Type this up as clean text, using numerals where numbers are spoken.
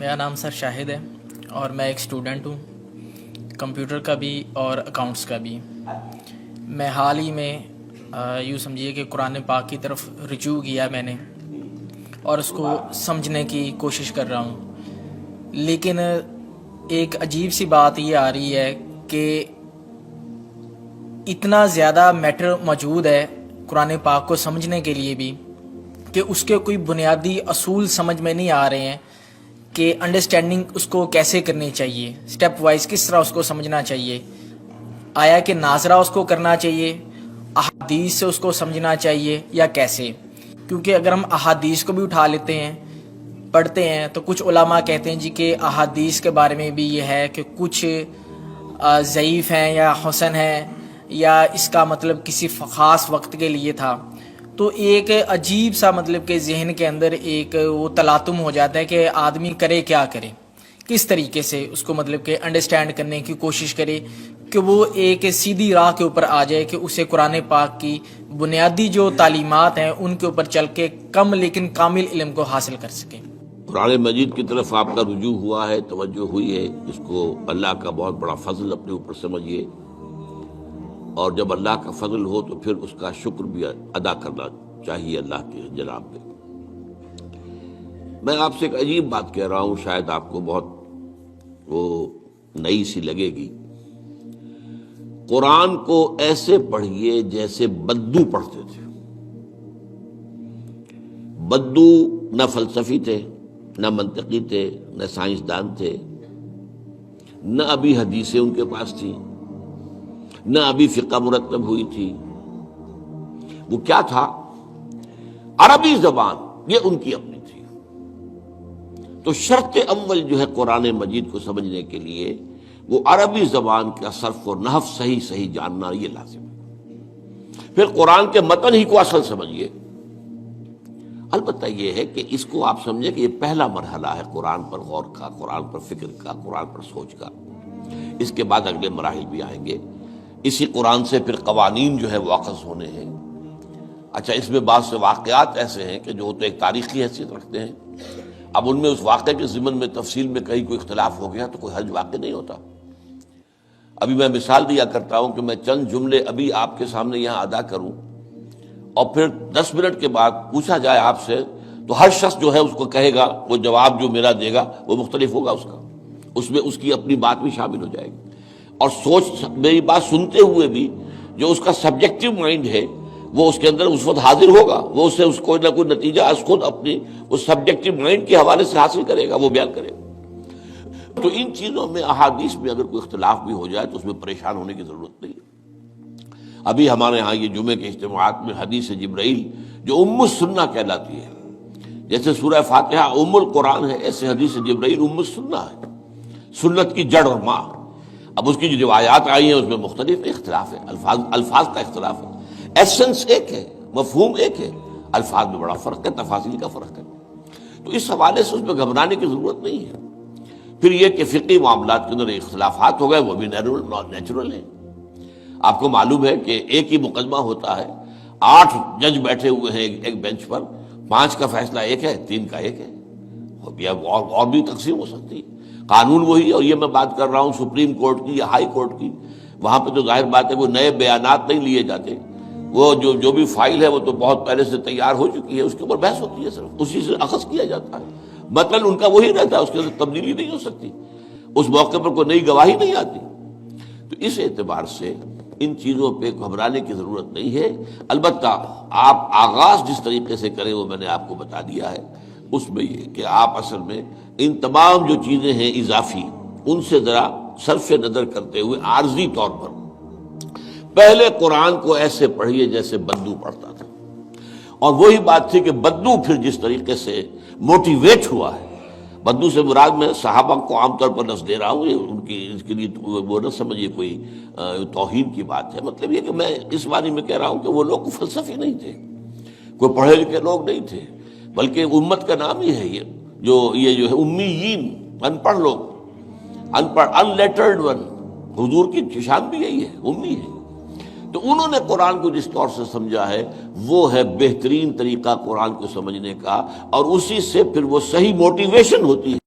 میرا نام سر شاہد ہے اور میں ایک اسٹوڈنٹ ہوں، کمپیوٹر کا بھی اور اکاؤنٹس کا بھی۔ میں حال ہی میں یوں سمجھیے کہ قرآن پاک کی طرف رجوع کیا میں نے اور اس کو سمجھنے کی کوشش کر رہا ہوں، لیکن ایک عجیب سی بات یہ آ رہی ہے کہ اتنا زیادہ میٹر موجود ہے قرآن پاک کو سمجھنے کے لیے بھی کہ اس کے کوئی بنیادی اصول سمجھ میں نہیں آ رہے ہیں کہ انڈرسٹینڈنگ اس کو کیسے کرنی چاہیے، سٹیپ وائز کس طرح اس کو سمجھنا چاہیے، آیا کہ ناظرہ اس کو کرنا چاہیے، احادیث سے اس کو سمجھنا چاہیے یا کیسے۔ کیونکہ اگر ہم احادیث کو بھی اٹھا لیتے ہیں پڑھتے ہیں تو کچھ علماء کہتے ہیں جی کہ احادیث کے بارے میں بھی یہ ہے کہ کچھ ضعیف ہیں یا حسن ہیں یا اس کا مطلب کسی خاص وقت کے لیے تھا۔ تو ایک عجیب سا مطلب کہ ذہن کے اندر ایک وہ تلاطم ہو جاتا ہے کہ آدمی کرے کیا کرے، کس طریقے سے اس کو مطلب کہ انڈرسٹینڈ کرنے کی کوشش کرے کہ وہ ایک سیدھی راہ کے اوپر آ جائے کہ اسے قرآن پاک کی بنیادی جو تعلیمات ہیں ان کے اوپر چل کے کم لیکن کامل علم کو حاصل کر سکے۔ قرآن مجید کی طرف آپ کا رجوع ہوا ہے، توجہ ہوئی ہے، اس کو اللہ کا بہت بڑا فضل اپنے اوپر سمجھیے، اور جب اللہ کا فضل ہو تو پھر اس کا شکر بھی ادا کرنا چاہیے اللہ کے جناب میں۔ میں آپ سے ایک عجیب بات کہہ رہا ہوں، شاید آپ کو بہت وہ نئی سی لگے گی۔ قرآن کو ایسے پڑھیے جیسے بدو پڑھتے تھے۔ بدو نہ فلسفی تھے، نہ منطقی تھے، نہ سائنسدان تھے، نہ ابھی حدیثیں ان کے پاس تھی، نہ ابھی فقہ مرتب ہوئی تھی۔ وہ کیا تھا؟ عربی زبان، یہ ان کی اپنی تھی۔ تو شرط اول جو ہے قرآن مجید کو سمجھنے کے لیے وہ عربی زبان کا صرف و نحو صحیح جاننا یہ لازم ہے۔ پھر قرآن کے متن ہی کو اصل سمجھیے۔ البتہ یہ ہے کہ اس کو آپ سمجھیں کہ یہ پہلا مرحلہ ہے قرآن پر غور کا، قرآن پر فکر کا، قرآن پر سوچ کا۔ اس کے بعد اگلے مراحل بھی آئیں گے۔ اسی قرآن سے پھر قوانین جو ہے واقف ہونے ہیں۔ اچھا، اس میں بعض سے واقعات ایسے ہیں کہ جو تو ایک تاریخی حیثیت رکھتے ہیں، اب ان میں اس واقعے کے ضمن میں تفصیل میں کہیں کوئی اختلاف ہو گیا تو کوئی حرج واقع نہیں ہوتا۔ ابھی میں مثال دیا کرتا ہوں کہ میں چند جملے ابھی آپ کے سامنے یہاں ادا کروں اور پھر 10 منٹ کے بعد پوچھا جائے آپ سے تو ہر شخص جو ہے اس کو کہے گا، وہ جواب جو میرا دے گا وہ مختلف ہوگا، اس میں اس کی اپنی بات بھی شامل ہو جائے گی۔ اور سوچ میری بات سنتے ہوئے بھی جو اس کا سبجیکٹو مائنڈ ہے وہ اس کے اندر اس وقت حاضر ہوگا، وہ اسے اس کوئی نہ کوئی نتیجہ از خود اپنی اس سبجیکٹو مائنڈ کے حوالے سے حاصل کرے گا، وہ بیان کرے گا۔ تو ان چیزوں میں احادیث میں اگر کوئی اختلاف بھی ہو جائے تو اس میں پریشان ہونے کی ضرورت نہیں ہے۔ ابھی ہمارے ہاں یہ جمعے کے اجتماعات میں حدیث جبرائیل جو ام السنہ کہلاتی ہے، جیسے سورہ فاتحہ ام القرآن ہے، ایسے حدیث جبرائیل ام السنہ ہے، سنت کی جڑ اور ماں۔ اب اس کی جو روایات آئی ہیں اس میں مختلف اختلاف ہے، الفاظ کا اختلاف ہے، ایسنس ایک ہے، مفہوم ایک ہے، الفاظ میں بڑا فرق ہے، تفاصیل کا فرق ہے۔ تو اس حوالے سے اس میں گھبرانے کی ضرورت نہیں ہے۔ پھر یہ کہ فقہی معاملات کے اندر اختلافات ہو گئے، وہ بھی نیچرل ہیں۔ آپ کو معلوم ہے کہ ایک ہی مقدمہ ہوتا ہے، 8 جج بیٹھے ہوئے ہیں ایک بینچ پر، 5 کا فیصلہ ایک ہے، 3 کا ایک ہے، اور بھی تقسیم ہو سکتی ہے۔ قانون وہی، اور یہ میں بات کر رہا ہوں سپریم کورٹ کی یا ہائی کورٹ کی، وہاں پہ تو ظاہر بات ہے وہ نئے بیانات نہیں لیے جاتے، وہ جو بھی فائل ہے وہ تو بہت پہلے سے تیار ہو چکی ہے، اس کے اوپر بحث ہوتی ہے، صرف اسی سے اخذ کیا جاتا ہے، مطلب ان کا وہی رہتا ہے، اس کے اندر تبدیلی نہیں ہو سکتی، اس موقع پر کوئی نئی گواہی نہیں آتی۔ تو اس اعتبار سے ان چیزوں پہ گھبرانے کی ضرورت نہیں ہے۔ البتہ آپ آغاز جس طریقے سے کریں وہ میں نے آپ کو بتا دیا ہے، اس میں یہ کہ آپ اصل میں ان تمام جو چیزیں ہیں اضافی، ان سے ذرا صرف نظر کرتے ہوئے عارضی طور پر پہلے قرآن کو ایسے پڑھیے جیسے بدو پڑھتا تھا۔ اور وہی بات تھی کہ بدو پھر جس طریقے سے موٹیویٹ ہوا ہے، بدو سے مراد میں صحابہ کو عام طور پر لفظ دے رہا ہوں، ان کی اس کے لیے وہ نہ سمجھیے کوئی توہین کی بات ہے، مطلب یہ کہ میں اس بارے میں کہہ رہا ہوں کہ وہ لوگ فلسفی نہیں تھے، کوئی پڑھے لکھے لوگ نہیں تھے، بلکہ امت کا نام ہی ہے یہ جو ہے امیین، ان پڑھ لوگ، ان پڑھ، ان لیٹرڈ ون، حضور کی شان بھی یہی ہے، امی ہے۔ تو انہوں نے قرآن کو جس طور سے سمجھا ہے وہ ہے بہترین طریقہ قرآن کو سمجھنے کا، اور اسی سے پھر وہ صحیح موٹیویشن ہوتی ہے۔